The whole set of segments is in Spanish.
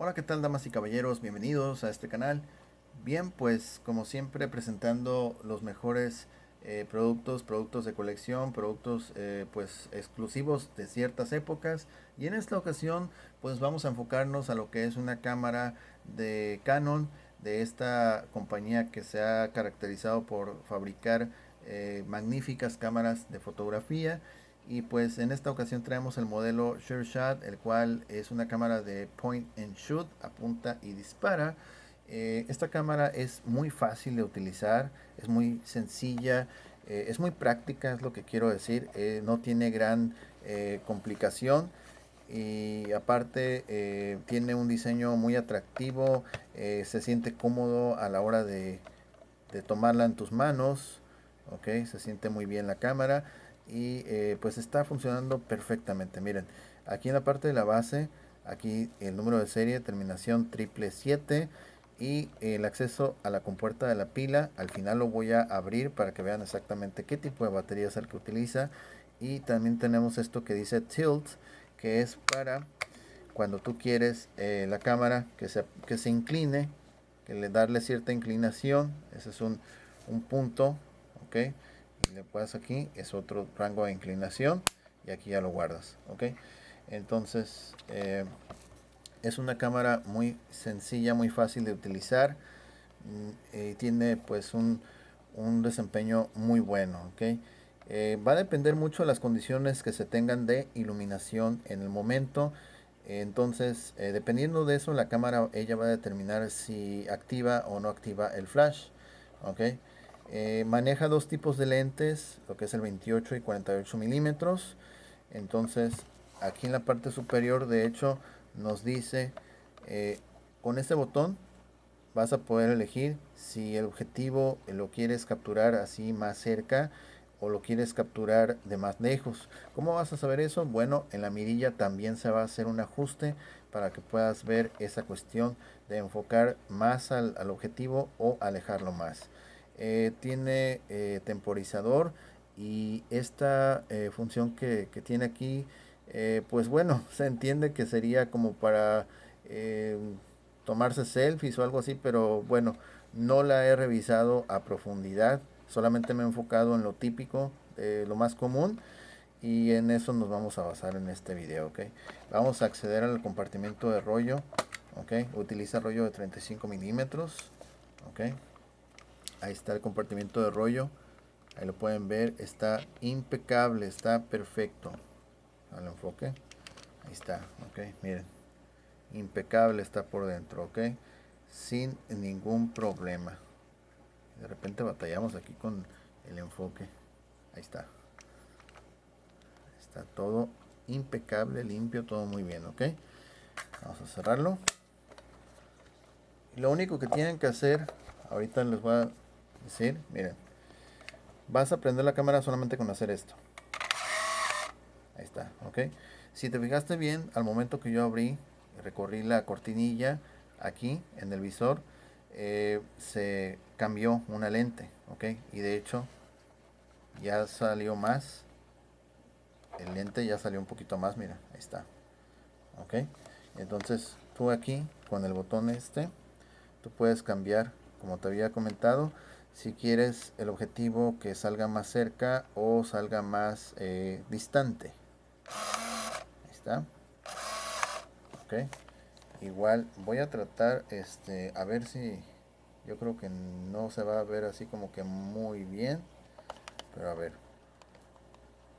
Hola, ¿qué tal, damas y caballeros? Bienvenidos a este canal. Bien, pues como siempre presentando los mejores productos de colección, productos pues exclusivos de ciertas épocas. Y en esta ocasión pues vamos a enfocarnos a lo que es una cámara de Canon, de esta compañía que se ha caracterizado por fabricar magníficas cámaras de fotografía. Y pues en esta ocasión traemos el modelo Sure Shot, el cual es una cámara de point and shoot, apunta y dispara. Esta cámara es muy fácil de utilizar, es muy sencilla, es muy práctica, es lo que quiero decir. No tiene gran complicación y aparte tiene un diseño muy atractivo, se siente cómodo a la hora de tomarla en tus manos. Ok, se siente muy bien la cámara y pues está funcionando perfectamente. Miren, aquí en la parte de la base, aquí el número de serie, terminación 777 y el acceso a la compuerta de la pila. Al final lo voy a abrir para que vean exactamente qué tipo de batería es el que utiliza. Y también tenemos esto que dice tilt, que es para cuando tú quieres la cámara que se incline, que le darle cierta inclinación. Ese es un punto, ok. Y le puedes aquí, es otro rango de inclinación y aquí ya lo guardas, ok. Entonces es una cámara muy sencilla, muy fácil de utilizar. Tiene pues un desempeño muy bueno, ok. Va a depender mucho de las condiciones que se tengan de iluminación en el momento. Entonces, dependiendo de eso, la cámara ella va a determinar si activa o no activa el flash. ¿Ok? Maneja dos tipos de lentes, lo que es el 28 y 48 milímetros. Entonces, aquí en la parte superior, de hecho, nos dice, eh, con este botón vas a poder elegir si el objetivo lo quieres capturar así más cerca o lo quieres capturar de más lejos. ¿Cómo vas a saber eso? Bueno, en la mirilla también se va a hacer un ajuste para que puedas ver esa cuestión de enfocar más al objetivo o alejarlo más. Tiene temporizador y esta función que tiene aquí, pues bueno, se entiende que sería como para eh, tomarse selfies o algo así, pero bueno, no la he revisado a profundidad, solamente me he enfocado en lo típico, lo más común, y en eso nos vamos a basar en este video, ok. Vamos a acceder al compartimiento de rollo, ok. Utiliza rollo de 35 milímetros, ok. Ahí está el compartimiento de rollo, ahí lo pueden ver, está impecable, está perfecto. Al enfoque, ahí está, ok, miren, impecable está por dentro, ok, sin ningún problema. De repente batallamos aquí con el enfoque. Ahí está, está todo impecable, limpio, todo muy bien, ok. Vamos a cerrarlo. Y lo único que tienen que hacer, ahorita les voy a decir, miren, vas a prender la cámara solamente con hacer esto. Ahí está, ok. Si te fijaste bien, al momento que yo abrí, recorrí la cortinilla aquí en el visor, se cambió una lente, ok. Y de hecho ya salió más, el lente ya salió un poquito más, mira, ahí está, ok. Entonces tú aquí con el botón este, tú puedes cambiar, como te había comentado, si quieres el objetivo que salga más cerca o salga más distante. Ahí está, ok. Igual voy a tratar a ver si, yo creo que no se va a ver así como que muy bien, pero a ver,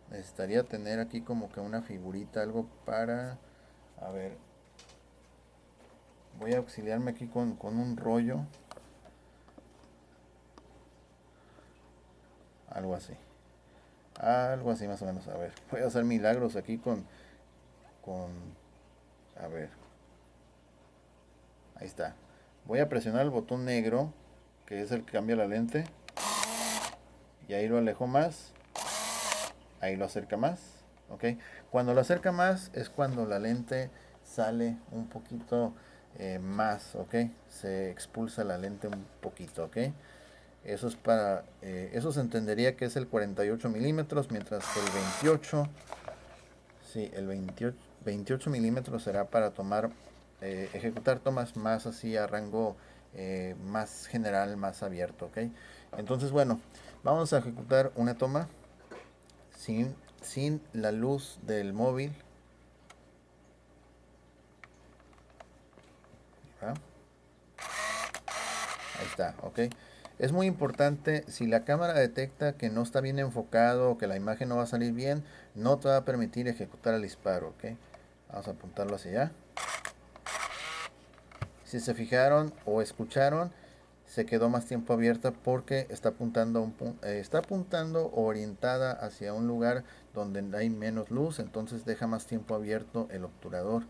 necesitaría tener aquí como que una figurita, algo para, a ver, voy a auxiliarme aquí con un rollo, algo así, algo así más o menos. A ver, voy a hacer milagros aquí con, a ver, ahí está. Voy a presionar el botón negro, que es el que cambia la lente, y ahí lo alejo más, ahí lo acerca más, ok. Cuando lo acerca más es cuando la lente sale un poquito más, ok. Se expulsa la lente un poquito, ok. Eso es para, eso se entendería que es el 48 milímetros, mientras que el 28, sí, el 28 milímetros será para tomar ejecutar tomas más así a rango más general, más abierto, ¿ok? Entonces, bueno, vamos a ejecutar una toma sin la luz del móvil. ¿Ah? Ahí está, ok. Es muy importante, si la cámara detecta que no está bien enfocado o que la imagen no va a salir bien, no te va a permitir ejecutar el disparo, ok. Vamos a apuntarlo hacia allá. Si se fijaron o escucharon, se quedó más tiempo abierta porque está apuntando, está apuntando orientada hacia un lugar donde hay menos luz, entonces deja más tiempo abierto el obturador.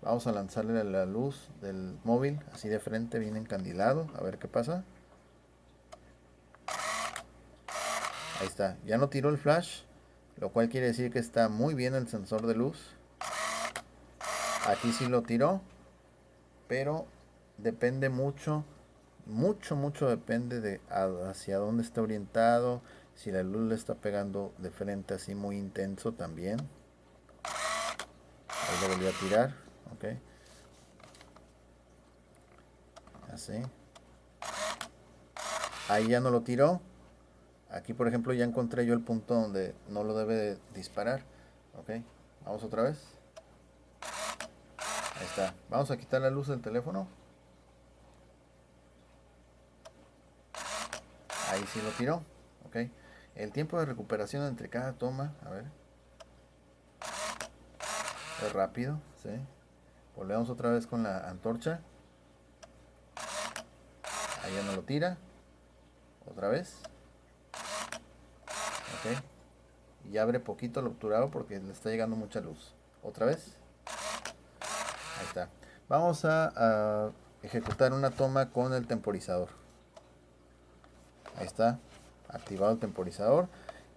Vamos a lanzarle la luz del móvil así de frente, bien encandilado, a ver qué pasa. Ahí está, ya no tiró el flash, lo cual quiere decir que está muy bien el sensor de luz. Aquí sí lo tiró, pero depende mucho depende de hacia dónde está orientado. Si la luz le está pegando de frente así muy intenso también. Ahí lo volví a tirar, ok. Así. Ahí ya no lo tiró. Aquí por ejemplo ya encontré yo el punto donde no lo debe de disparar. Ok, vamos otra vez. Ahí está. Vamos a quitar la luz del teléfono. Ahí sí lo tiró. Ok. El tiempo de recuperación entre cada toma, a ver, es rápido, ¿sí? Volvemos otra vez con la antorcha. Ahí ya no lo tira. Otra vez. Ok. Y abre poquito el obturador porque le está llegando mucha luz. Otra vez. Ahí está. Vamos a ejecutar una toma con el temporizador. Ahí está. Activado el temporizador.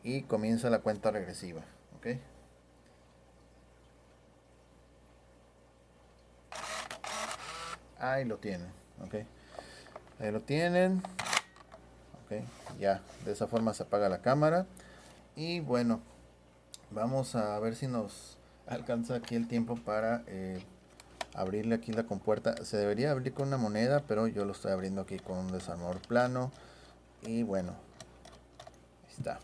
Y comienza la cuenta regresiva. Ok. Ahí lo tienen. Ok. Ahí lo tienen. Ok. Ya. De esa forma se apaga la cámara. Y bueno. Vamos a ver si nos alcanza aquí el tiempo para abrirle aquí la compuerta. Se debería abrir con una moneda, pero yo lo estoy abriendo aquí con un desarmador plano. Y bueno, ahí está.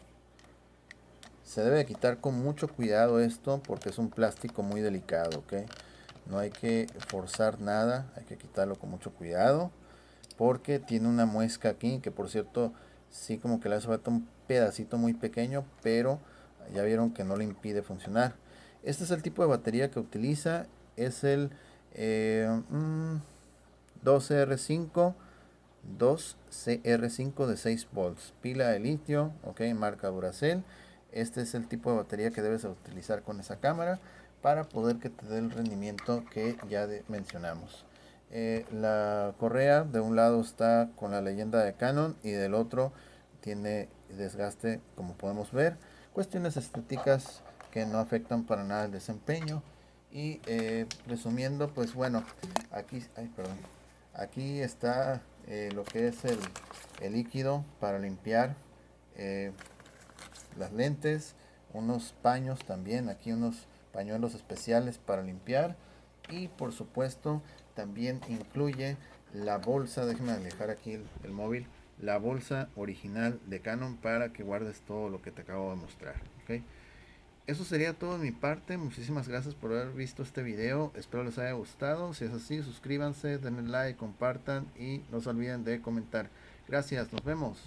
Se debe quitar con mucho cuidado esto porque es un plástico muy delicado, ¿ok? No hay que forzar nada, hay que quitarlo con mucho cuidado porque tiene una muesca aquí que por cierto sí como que le hace falta un pedacito muy pequeño, pero ya vieron que no le impide funcionar. Este es el tipo de batería que utiliza, es el 12R5 2CR5 de 6 volts, pila de litio, ok, marca Duracell. Este es el tipo de batería que debes utilizar con esa cámara para poder que te dé el rendimiento que ya mencionamos. La correa de un lado está con la leyenda de Canon y del otro tiene desgaste, como podemos ver. Cuestiones estéticas que no afectan para nada el desempeño. Y resumiendo, pues bueno, aquí, ay, perdón, aquí está lo que es el líquido para limpiar eh, las lentes, unos paños también, aquí unos pañuelos especiales para limpiar y por supuesto también incluye la bolsa, déjenme alejar aquí el móvil, la bolsa original de Canon para que guardes todo lo que te acabo de mostrar, ¿ok? Eso sería todo de mi parte. Muchísimas gracias por haber visto este video. Espero les haya gustado. Si es así, suscríbanse, denle like, compartan y no se olviden de comentar. Gracias, nos vemos.